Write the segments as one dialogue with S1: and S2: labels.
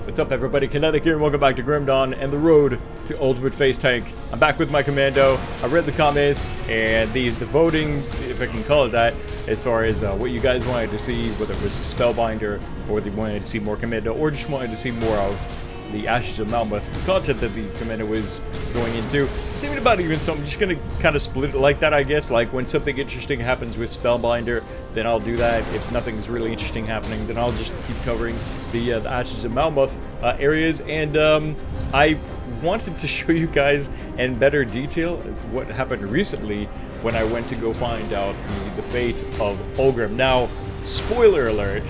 S1: What's up everybody, Kinetic here and welcome back to Grim Dawn and the road to Ultimate Face Tank. I'm back with my Commando. I read the comments and the voting, if I can call it that, as far as what you guys wanted to see, whether it was a Spellbinder or whether you wanted to see more Commando or just wanted to see more of the Ashes of Malmuth content that the Commando was going into. Saving about even, so I'm just going to kind of split it like that, I guess. Like when something interesting happens with Spellbinder, then I'll do that. If nothing's really interesting happening, then I'll just keep covering the Ashes of Malmuth areas. And I wanted to show you guys in better detail what happened recently when I went to go find out the fate of Ulgrim. Now, spoiler alert,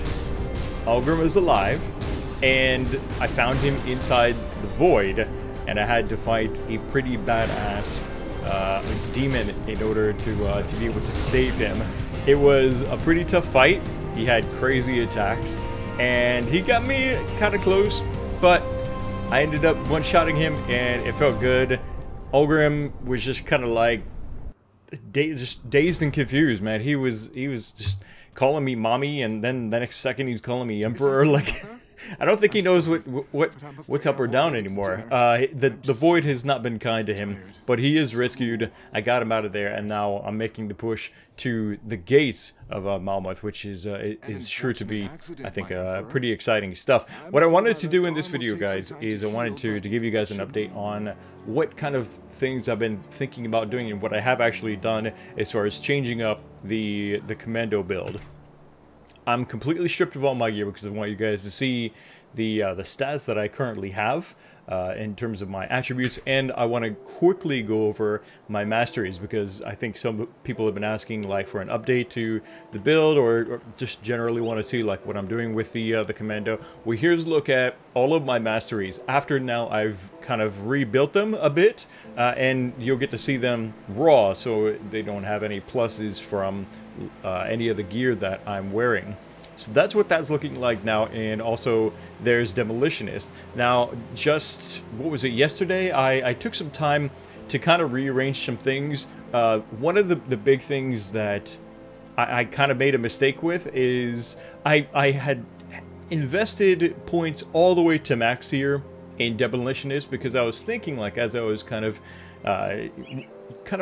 S1: Ulgrim is alive. And I found him inside the void, and I had to fight a pretty badass demon in order to be able to save him. It was a pretty tough fight. He had crazy attacks, and he got me kind of close, but I ended up one-shotting him, and it felt good. Ulgrim was just kind of like just dazed and confused, man. He was just calling me mommy, and then the next second he was calling me emperor, like. I don't think he knows what's up or down anymore. The void has not been kind to him, but he is rescued. I got him out of there, and now I'm making the push to the gates of Malmuth, which is sure to be, I think, pretty exciting stuff. What I wanted to do in this video, guys, is I wanted to give you guys an update on what kind of things I've been thinking about doing and what I have actually done as far as changing up the Commando build. I'm completely stripped of all my gear because I want you guys to see the stats that I currently have in terms of my attributes, and I want to quickly go over my masteries because I think some people have been asking like for an update to the build or just generally want to see like what I'm doing with the Commando. Well, here's a look at all of my masteries after now I've kind of rebuilt them a bit, and you'll get to see them raw so they don't have any pluses from any of the gear that I'm wearing. So that's what that's looking like now, and also there's Demolitionist. Now, just, what was it, yesterday? I took some time to kind of rearrange some things. One of the big things that I kind of made a mistake with is I had invested points all the way to max here in Demolitionist because I was thinking, like, as I was kind of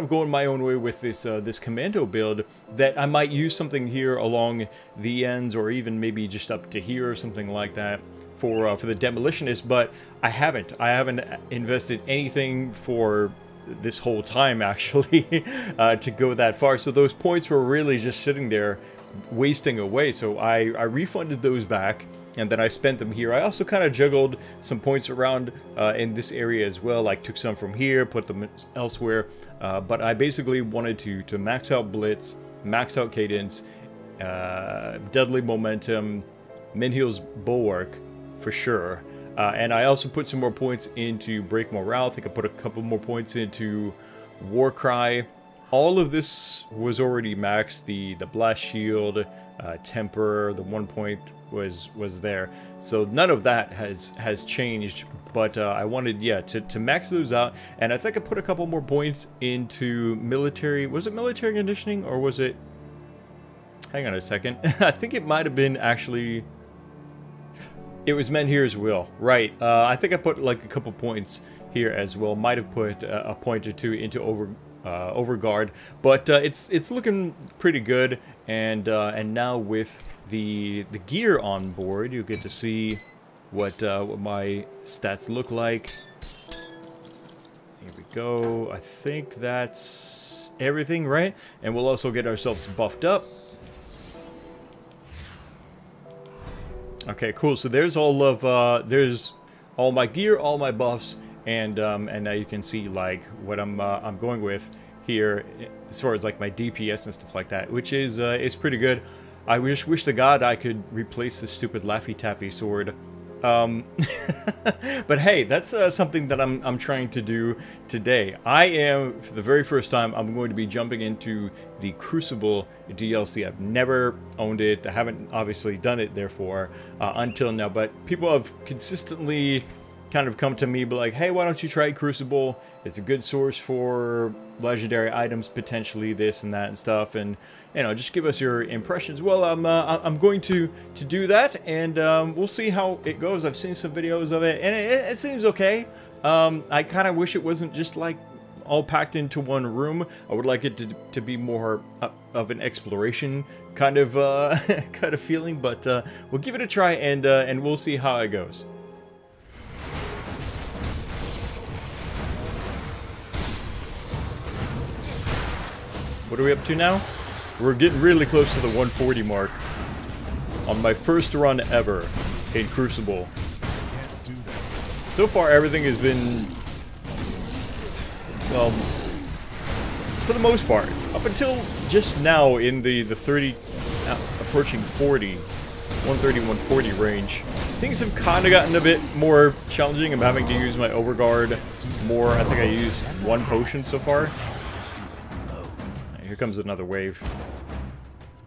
S1: going my own way with this Commando build, that I might use something here along the ends or even maybe just up to here or something like that for the Demolitionist, but I haven't invested anything for this whole time actually to go that far, so those points were really just sitting there wasting away. So I refunded those back, and then I spent them here. I also kind of juggled some points around in this area as well, like took some from here, put them elsewhere, but I basically wanted to max out Blitz, max out Cadence, Deadly Momentum, Minheel's Bulwark for sure, and I also put some more points into Break Morale. I think I put a couple more points into Warcry. All of this was already maxed. The Blast Shield, Temper, the 1 point was there, so none of that has changed, but I wanted, yeah, to max those out, and I think I put a couple more points into military. Was it military conditioning, or was it, hang on a second, I think it might have been actually, it was Men Here's Will, right? I think I put like a couple points here as well, might have put a point or two into Overguard, but it's looking pretty good, and now with the gear on board, you get to see what my stats look like. Here we go. I think that's everything, right? And we'll also get ourselves buffed up. Okay, cool. So there's all of there's all my gear, all my buffs, and now you can see like what I'm going with here as far as like my DPS and stuff like that, which is pretty good. I wish to God I could replace this stupid Laffy Taffy sword. But hey, that's something that I'm trying to do today. I am, for the very first time, I'm going to be jumping into the Crucible DLC. I've never owned it. I haven't obviously done it, therefore, until now. But people have consistently kind of come to me, but like, hey, why don't you try Crucible? It's a good source for legendary items, potentially this and that and stuff, and you know, just give us your impressions. Well, I'm going to do that, and we'll see how it goes. I've seen some videos of it, and it seems okay. I kind of wish it wasn't just like all packed into one room. I would like it to be more of an exploration kind of kind of feeling, but we'll give it a try, and we'll see how it goes. What are we up to now? We're getting really close to the 140 mark on my first run ever in Crucible. So far, everything has been, well, for the most part, up until just now in the 30, approaching 40, 130, 140 range, things have kind of gotten a bit more challenging. I'm having to use my overguard more. I think I used 1 potion so far. Here comes another wave.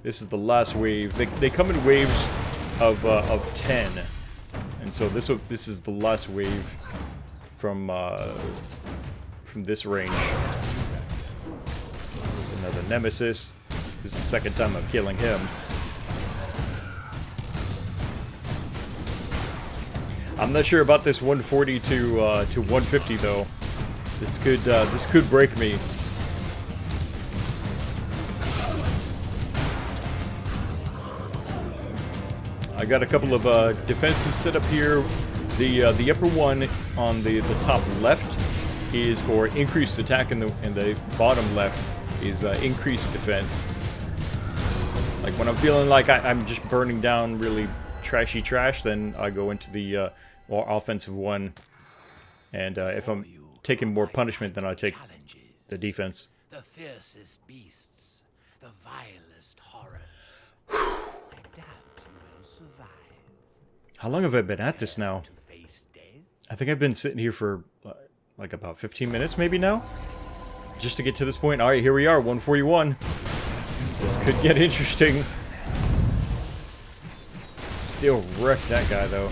S1: This is the last wave. They come in waves of 10, and so this is the last wave from this range. There's another nemesis. This is the second time I'm killing him. I'm not sure about this 140 to 150 though. This could break me. I got a couple of defenses set up here. The upper one on the top left is for increased attack, and the bottom left is increased defense. Like when I'm feeling like I'm just burning down really trashy trash, then I go into the more offensive one. And if I'm taking more punishment, then I take the defense.
S2: The fiercest beasts, the vilest horrors.
S1: How long have I been at this now? I think I've been sitting here for like about 15 minutes maybe now, just to get to this point. Alright, here we are, 141. This could get interesting. Still wreck that guy though.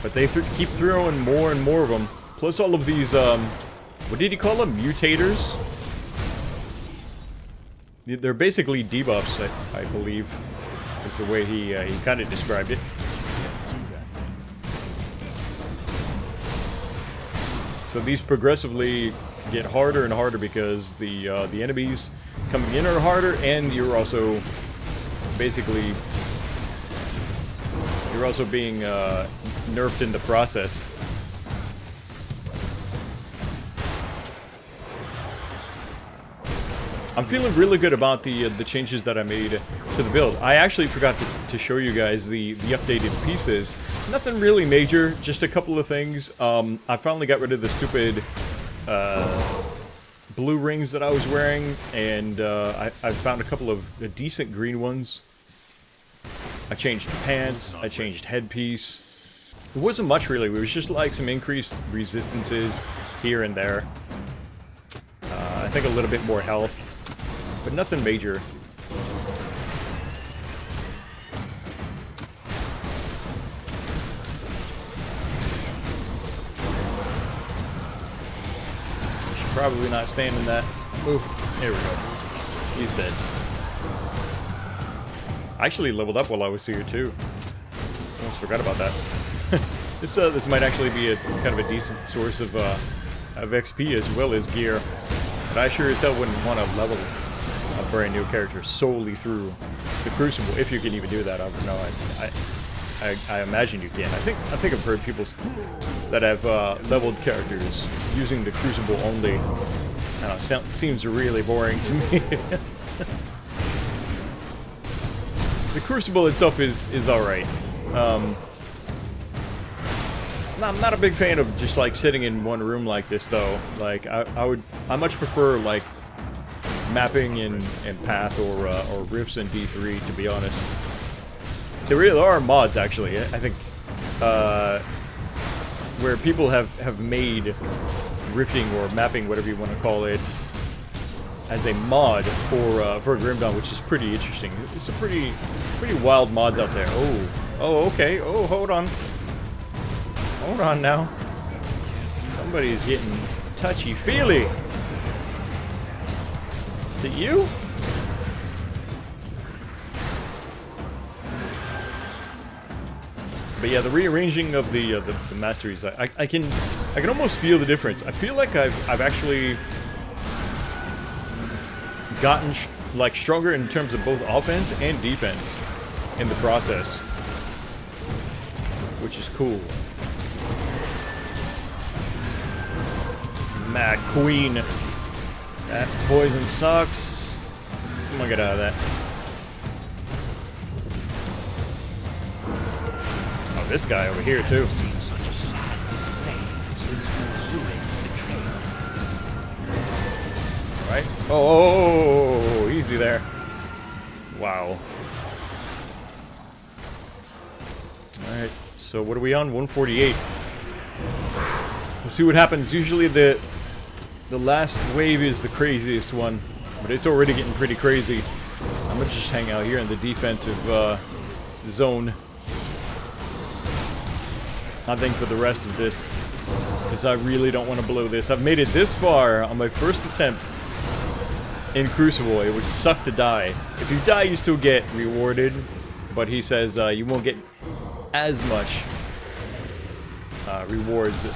S1: But they keep throwing more and more of them. Plus all of these, what did he call them? Mutators? They're basically debuffs, I believe. Is the way he kind of described it. So these progressively get harder and harder because the enemies coming in are harder, and you're also basically being nerfed in the process. I'm feeling really good about the changes that I made to the build. I actually forgot to show you guys the updated pieces. Nothing really major, just a couple of things. I finally got rid of the stupid blue rings that I was wearing, and I found a couple of decent green ones. I changed pants, I changed headpiece. It wasn't much really, it was just like some increased resistances here and there. I think a little bit more health. But nothing major. Should probably not stand in that. Oof. There we go. He's dead. I actually leveled up while I was here too. Almost forgot about that. This might actually be a kind of a decent source of XP as well as gear. But I sure as hell wouldn't want to level a brand new character solely through the Crucible, if you can even do that. I don't know. I imagine you can. I think I've heard people that have leveled characters using the Crucible only. I don't know, seems really boring to me. The Crucible itself is alright. I'm not a big fan of just like sitting in one room like this though. Like I much prefer like mapping in Path or Rifts in D3, to be honest. There are mods actually. I think where people have made rifting or mapping, whatever you want to call it, as a mod for Grim Dawn, which is pretty interesting. There's some pretty Hold on now. Somebody's getting touchy-feely. Is it you? But yeah, the rearranging of the masteries, I can almost feel the difference. I feel like I've actually gotten like stronger in terms of both offense and defense in the process, which is cool. Mad Queen. That poison sucks. I'm gonna get out of that. Oh, this guy over here too.
S2: Seen such a sad display since Dunerwin's betrayal.
S1: Right? Oh, easy there. Wow. Alright, so what are we on? 148. We'll see what happens. Usually the last wave is the craziest one, but it's already getting pretty crazy. I'm gonna just hang out here in the defensive zone. I think for the rest of this, because I really don't want to blow this. I've made it this far on my first attempt in Crucible. It would suck to die. If you die, you still get rewarded, but he says you won't get as much rewards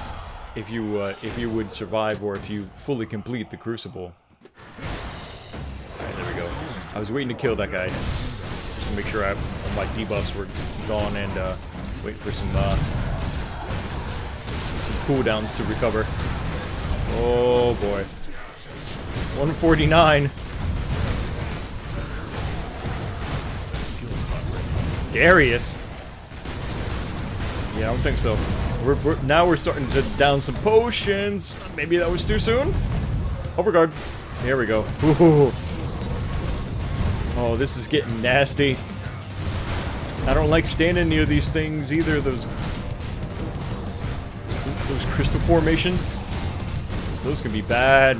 S1: if you would survive or if you fully complete the Crucible. Alright, there we go. I was waiting to kill that guy just to make sure my debuffs were gone and wait for some cooldowns to recover. Oh boy. 149. Darius. Yeah, I don't think so. Now we're starting to down some potions. Maybe that was too soon. Overguard. There we go. Ooh. Oh, this is getting nasty. I don't like standing near these things either. Those crystal formations. Those can be bad.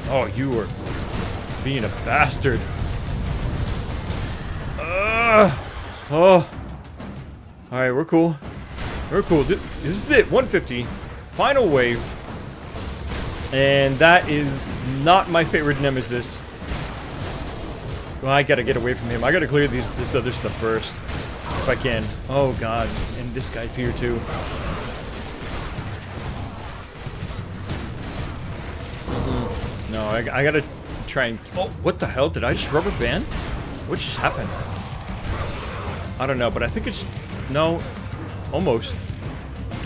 S1: Oh, you are being a bastard. Oh. Alright, we're cool. We're cool. This is it. 150. Final wave. And that is not my favorite nemesis. Well, I gotta get away from him. I gotta clear this other stuff first. If I can. Oh god. And this guy's here too. No, I gotta try and... Oh, what the hell? Did I just rubber band? What just happened? I don't know, but I think it's... No. Almost.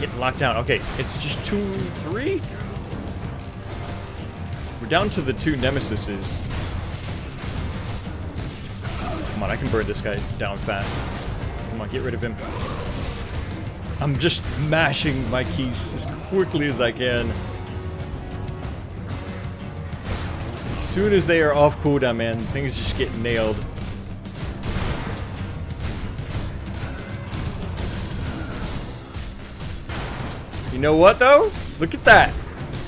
S1: Getting locked down. Okay, it's just 2, 3? We're down to the 2 nemesises. Come on, I can burn this guy down fast. Come on, get rid of him. I'm just mashing my keys as quickly as I can. As soon as they are off cooldown, man, things just get nailed. You know what, though? Look at that.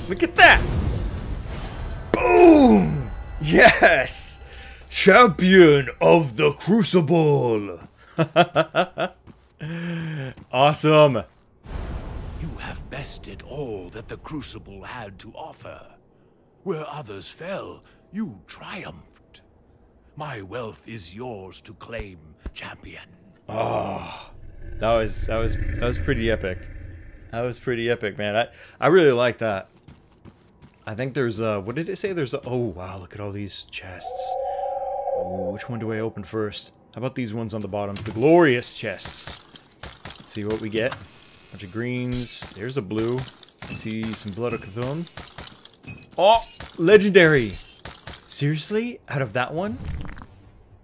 S1: Look at that. Boom! Yes! Champion of the Crucible! Awesome.
S2: You have bested all that the Crucible had to offer. Where others fell, you triumphed. My wealth is yours to claim, champion.
S1: Oh, that was pretty epic. That was pretty epic, man. I really like that. I think there's what did it say? There's oh wow, look at all these chests. Oh, which one do I open first? How about these ones on the bottom? The glorious chests. Let's see what we get. Bunch of greens. There's a blue. I see some blood of Cthulhu. Oh, legendary. Seriously? Out of that one?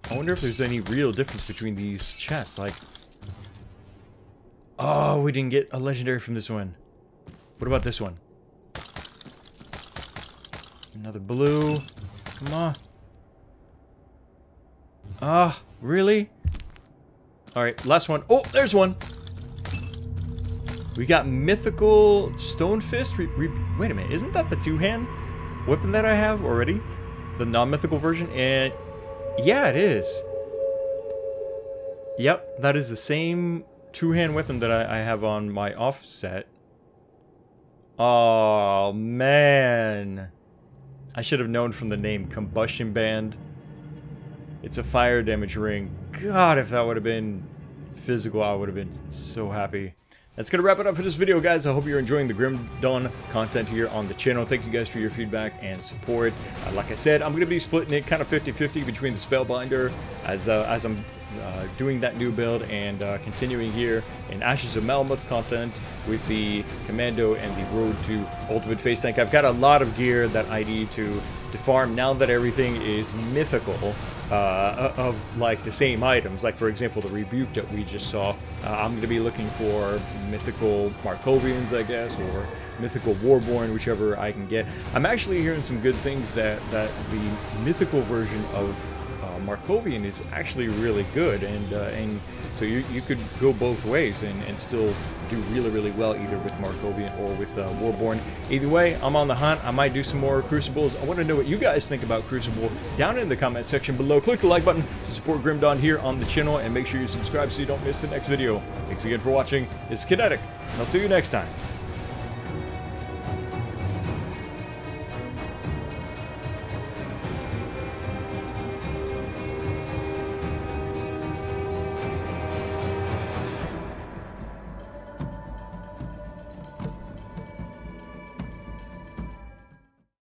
S1: I wonder if there's any real difference between these chests. Like, oh, we didn't get a legendary from this one. What about this one? Another blue. Come on. Ah, really? Alright, last one. Oh, there's one. We got mythical stone fist. Wait a minute, isn't that the two-hand weapon that I have already? The non-mythical version? And yeah, it is. Yep, that is the same two-hand weapon that I have on my offset. Oh, man. I should have known from the name. Combustion Band. It's a fire damage ring. God, if that would have been physical, I would have been so happy. That's going to wrap it up for this video, guys. I hope you're enjoying the Grim Dawn content here on the channel. Thank you guys for your feedback and support. Like I said, I'm going to be splitting it kind of 50-50 between the Spellbinder as I'm doing that new build and continuing here in Ashes of Melmoth content with the Commando and the Road to Ultimate Face Tank. I've got a lot of gear that I need to farm now that everything is mythical. Of like the same items, like for example the Rebuke that we just saw. I'm going to be looking for mythical Markovians, I guess, or mythical Warborn, whichever I can get. I'm actually hearing some good things that the mythical version of Markovian is actually really good, and so you could go both ways and still do really well either with Markovian or with Warborn. Either way, I'm on the hunt. I might do some more Crucibles. I want to know what you guys think about Crucible down in the comment section below. Click the like button to support Grim Dawn here on the channel, and make sure you subscribe so you don't miss the next video. Thanks again for watching. This is Kinetic, and I'll see you next time.